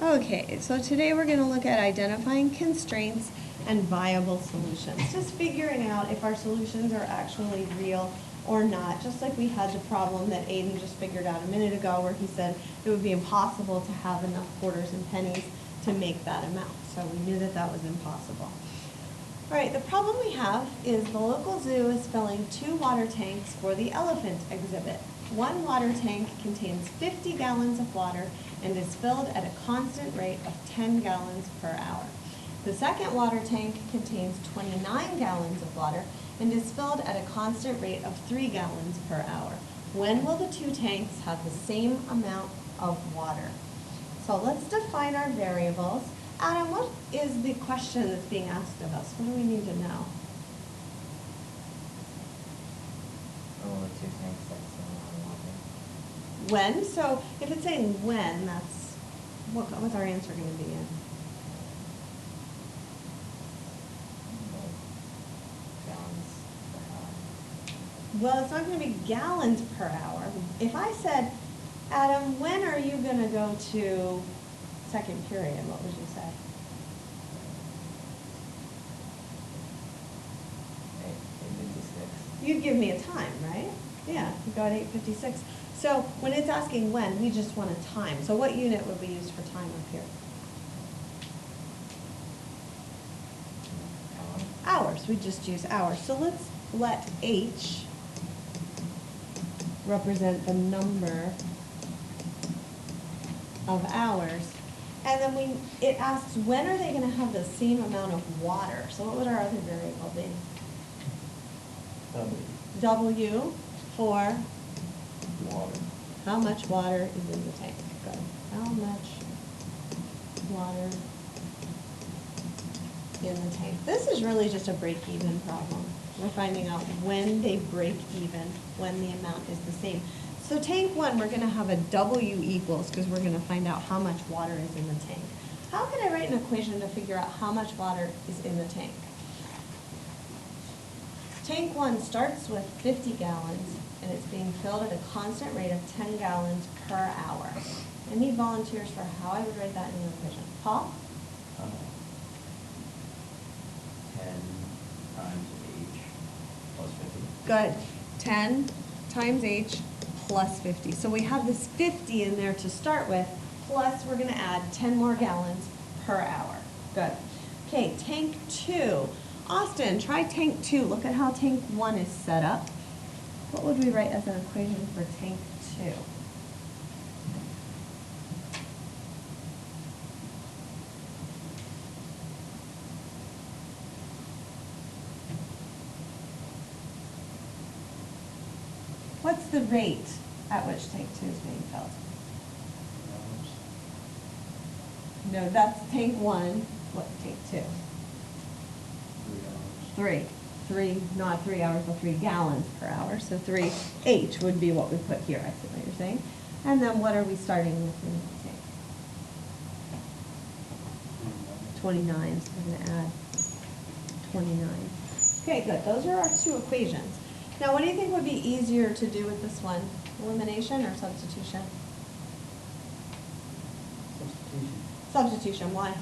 Okay, so today we're going to look at identifying constraints and viable solutions. Just figuring out if our solutions are actually real or not, just like we had the problem that Aiden just figured out a minute ago where he said it would be impossible to have enough quarters and pennies to make that amount. So we knew that that was impossible. All right, the problem we have is the local zoo is filling 2 water tanks for the elephant exhibit. One water tank contains 50 gallons of water and is filled at a constant rate of 10 gallons per hour. The second water tank contains 29 gallons of water and is filled at a constant rate of 3 gallons per hour. When will the 2 tanks have the same amount of water? So let's define our variables. Adam, what is the question that's being asked of us? What do we need to know? Oh, the 2 tanks have the same amount of water. When? So if it's saying when, that's, what's our answer going to be in? Gallons per hour. Well, it's not going to be gallons per hour. If I said, Adam, when are you going to go to second period, what would you say? 8:56. You'd give me a time, right? Yeah, you go at 8:56. So when it's asking when, we just want a time. So what unit would we use for time up here? Hours. We just use hours. So let's let H represent the number of hours. And then it asks, when are they going to have the same amount of water? So what would our other variable be? W for Water. how much water is in the tank. Good. How much water in the tank? This is really just a break-even problem. We're finding out when they break even, when the amount is the same. So tank 1, we're going to have a W equals because we're going to find out how much water is in the tank. How can I write an equation to figure out how much water is in the tank? Tank 1 starts with 50 gallons and it's being filled at a constant rate of 10 gallons per hour. I need volunteers for how I would write that in an equation. Paul? 10 times H plus 50. Good. 10 times H plus 50. So we have this 50 in there to start with, plus we're going to add 10 more gallons per hour. Good. Okay, tank 2. Austin, try tank 2. Look at how tank 1 is set up. What would we write as an equation for tank 2? What's the rate at which tank 2 is being filled? No, that's tank 1. What, tank 2? 3. 3, not 3 hours, but 3 gallons per hour. So 3H would be what we put here, I see what you're saying. And then what are we starting with in the tank? 29, so we're going to add 29. Okay, good. Those are our 2 equations. Now, what do you think would be easier to do with this one? Elimination or substitution? Substitution. Substitution, why?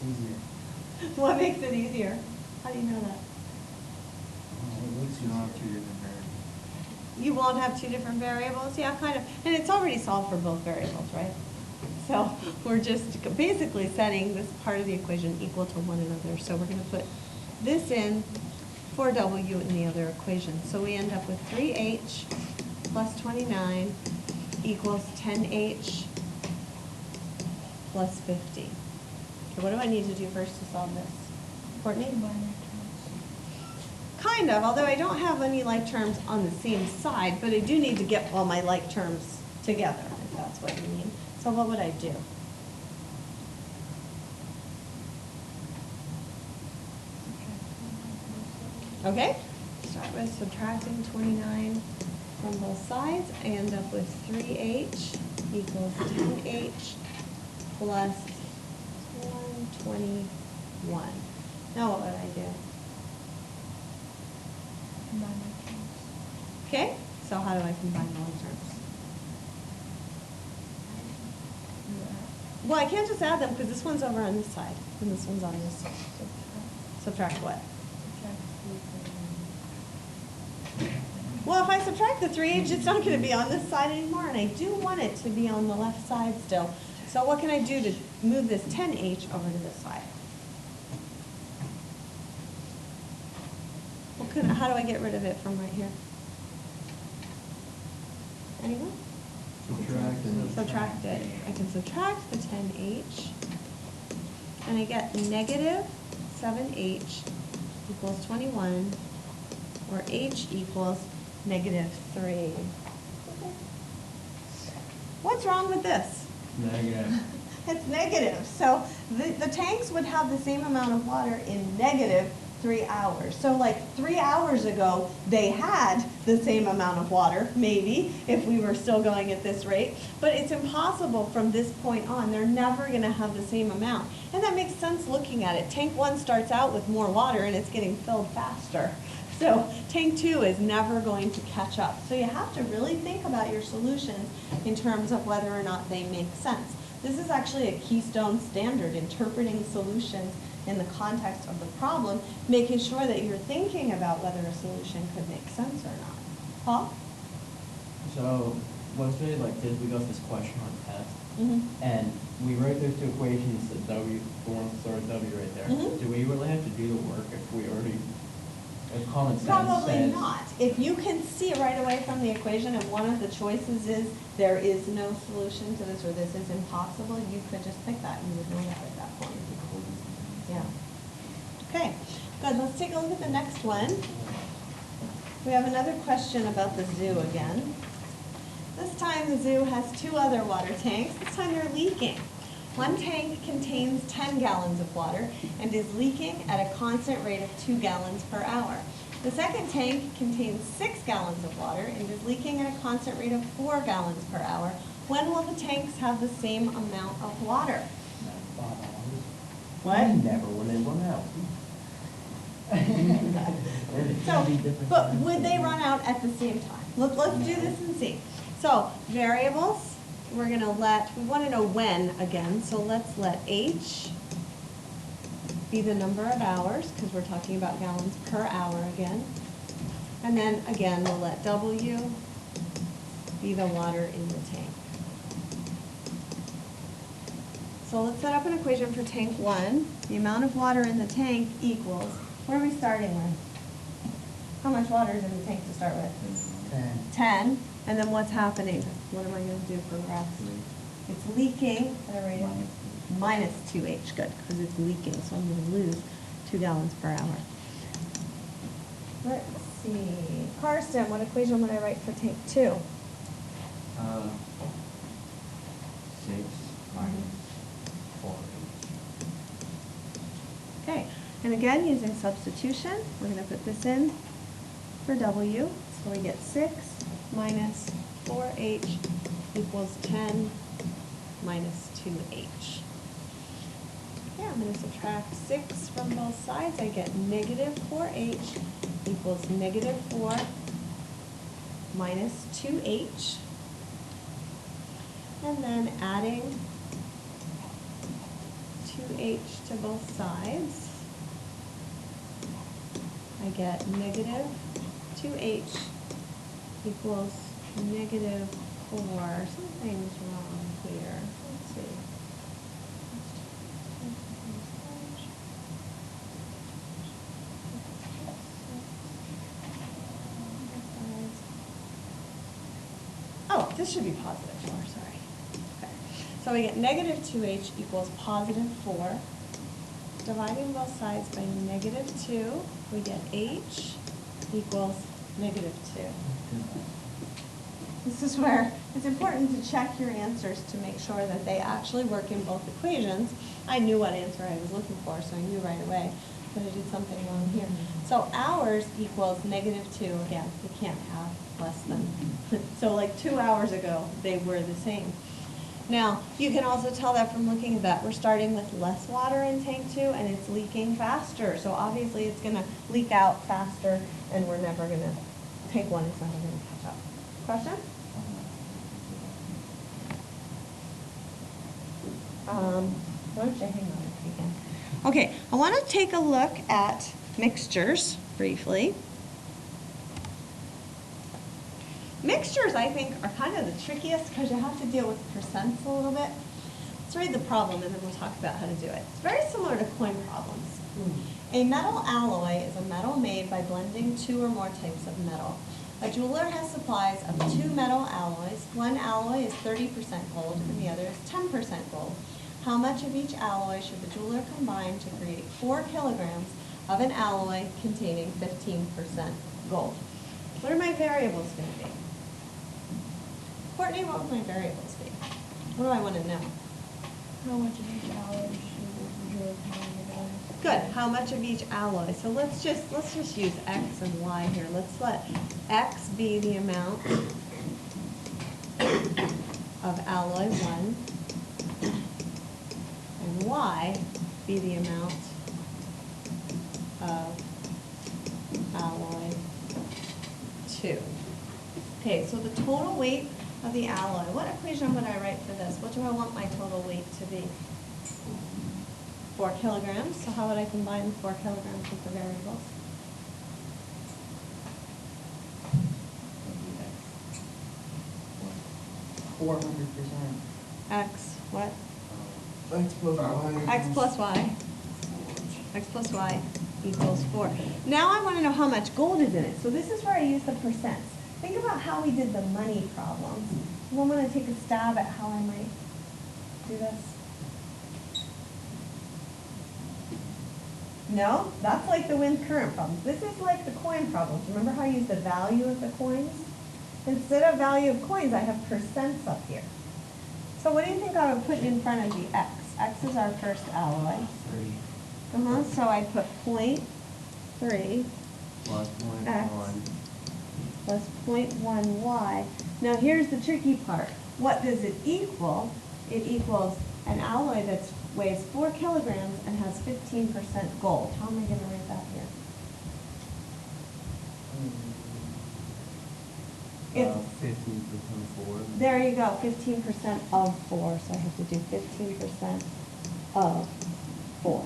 Easier. What makes it easier? How do you know that? At least you don't have 2 different variables. You won't have 2 different variables? Yeah, kind of. And it's already solved for both variables, right? So we're just basically setting this part of the equation equal to one another. So we're going to put this in for W in the other equation. So we end up with 3H plus 29 equals 10H plus 50. Okay, what do I need to do first to solve this? Courtney? Kind of, although I don't have any like terms on the same side, but I do need to get all my like terms together, if that's what you mean. So what would I do? Okay, start with subtracting 29 from both sides. I end up with 3H equals 10H plus 121. Now what would I do? Okay, so how do I combine the like terms? Well, I can't just add them, because this one's over on this side, and this one's on this side. Subtract what? Well, if I subtract the 3H, it's not gonna be on this side anymore, and I do want it to be on the left side still. So what can I do to move this 10H over to this side? How do I get rid of it from right here? Anyone? Subtract it. Subtract it. I can subtract the 10H, and I get negative 7H equals 21, or H equals negative 3. What's wrong with this? Negative. It's negative. So the tanks would have the same amount of water in negative 3 hours. So like 3 hours ago, they had the same amount of water, maybe, if we were still going at this rate. But it's impossible from this point on. They're never going to have the same amount. And that makes sense looking at it. Tank 1 starts out with more water, and it's getting filled faster. So tank 2 is never going to catch up. So you have to really think about your solutions in terms of whether or not they make sense. This is actually a keystone standard, interpreting solutions in the context of the problem, making sure that you're thinking about whether a solution could make sense or not. Paul? So, let's say like this, we got this question on test, Mm-hmm. and we write those two equations, the W, the one with the sort of W right there. Mhm. Do we really have to do the work if we already, if common sense Probably says? not. If you can see right away from the equation and one of the choices is there is no solution to this or this is impossible, you could just pick that and you would know that at that point. Yeah. Okay, good. Let's take a look at the next one. We have another question about the zoo again. This time the zoo has 2 other water tanks. This time they're leaking. One tank contains 10 gallons of water and is leaking at a constant rate of 2 gallons per hour. The second tank contains 6 gallons of water and is leaking at a constant rate of 4 gallons per hour. When will the tanks have the same amount of water? What? Never, when they run out. So, but would they run out at the same time? Let's do this and see. So, variables, we want to know when again, so let's let H be the number of hours, because we're talking about gallons per hour again. And then again, we'll let W be the water in the tank. So let's set up an equation for tank 1. The amount of water in the tank equals, what are we starting with? How much water is in the tank to start with? 10. And then what's happening? What am I going to do for graphs? It's leaking at a rate of minus 2H, good, because it's leaking, so I'm going to lose 2 gallons per hour. Let's see. Karsten, what equation would I write for tank 2? 6 minus 4. Okay, and again, using substitution, we're going to put this in for W. So we get 6 minus 4H equals 10 minus 2H. Okay, I'm going to subtract 6 from both sides. I get negative 4H equals negative 4 minus 2H. And then adding 2H to both sides, I get negative 2H equals negative 4. Something's wrong here. Let's see. Oh, this should be positive 4, sorry. Okay. So we get negative 2H equals positive 4. Dividing both sides by negative 2, we get H equals negative 2. This is where it's important to check your answers to make sure that they actually work in both equations. I knew what answer I was looking for, so I knew right away that I did something wrong here. So hours equals negative 2. Again, you can't have less than. So like 2 hours ago, they were the same. Now, you can also tell that from looking at that. We're starting with less water in tank 2, and it's leaking faster. So obviously, it's going to leak out faster, and we're never going to, tank 1 is never going to catch up. Question? Why don't you hang on if you can? Okay, I want to take a look at mixtures briefly. Mixtures, I think, are kind of the trickiest because you have to deal with percents a little bit. Let's read the problem and then we'll talk about how to do it. It's very similar to coin problems. A metal alloy is a metal made by blending two or more types of metal. A jeweler has supplies of two metal alloys. One alloy is 30% gold and the other is 10% gold. How much of each alloy should the jeweler combine to create 4 kilograms of an alloy containing 15% gold? What are my variables going to be? Courtney, what would my variables be? What do I want to know? How much of each alloy should the jeweler combine together? Good. How much of each alloy? So let's just use X and Y here. Let's let X be the amount of alloy 1 and Y be the amount of alloy 2. Okay, so the total weight of the alloy. What equation would I write for this? What do I want my total weight to be? 4 kilograms. So how would I combine 4 kilograms with the variables? 400%. X, what? X plus Y. X plus Y. X plus Y equals 4. Now I want to know how much gold is in it. So this is where I use the percents. Think about how we did the money problems. I'm going to take a stab at how I might do this. No, that's like the wind current problems. This is like the coin problems. Remember how I used the value of the coins? Instead of value of coins, I have percents up here. So what do you think I would put in front of the X? X is our first alloy. 3 So I put 0.3 plus 0.1. X plus 0.1 Y. Now here's the tricky part. What does it equal? It equals an alloy that weighs 4 kilograms and has 15% gold. How am I going to write that here? It's 15% 4. There you go, 15% of 4, so I have to do 15% of 4.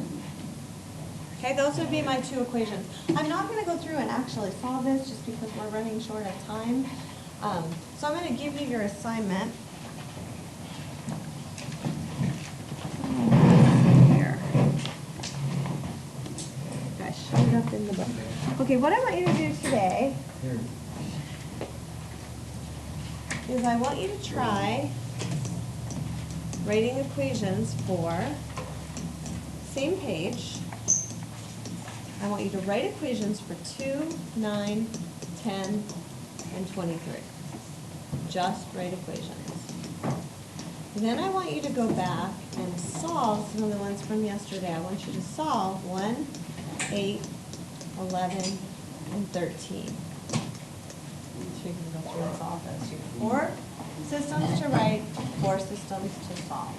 Okay, those would be my two equations. I'm not going to go through and actually solve this just because we're running short of time. So I'm going to give you your assignment. Here. I showed up in the book. Okay, what I want you to do today Here. is I want you to try writing equations for same page. I want you to write equations for 2, 9, 10, and 23. Just write equations. Then I want you to go back and solve some of the ones from yesterday. I want you to solve 1, 8, 11, and 13. So you can go through and solve those. You have 4 systems to write, 4 systems to solve.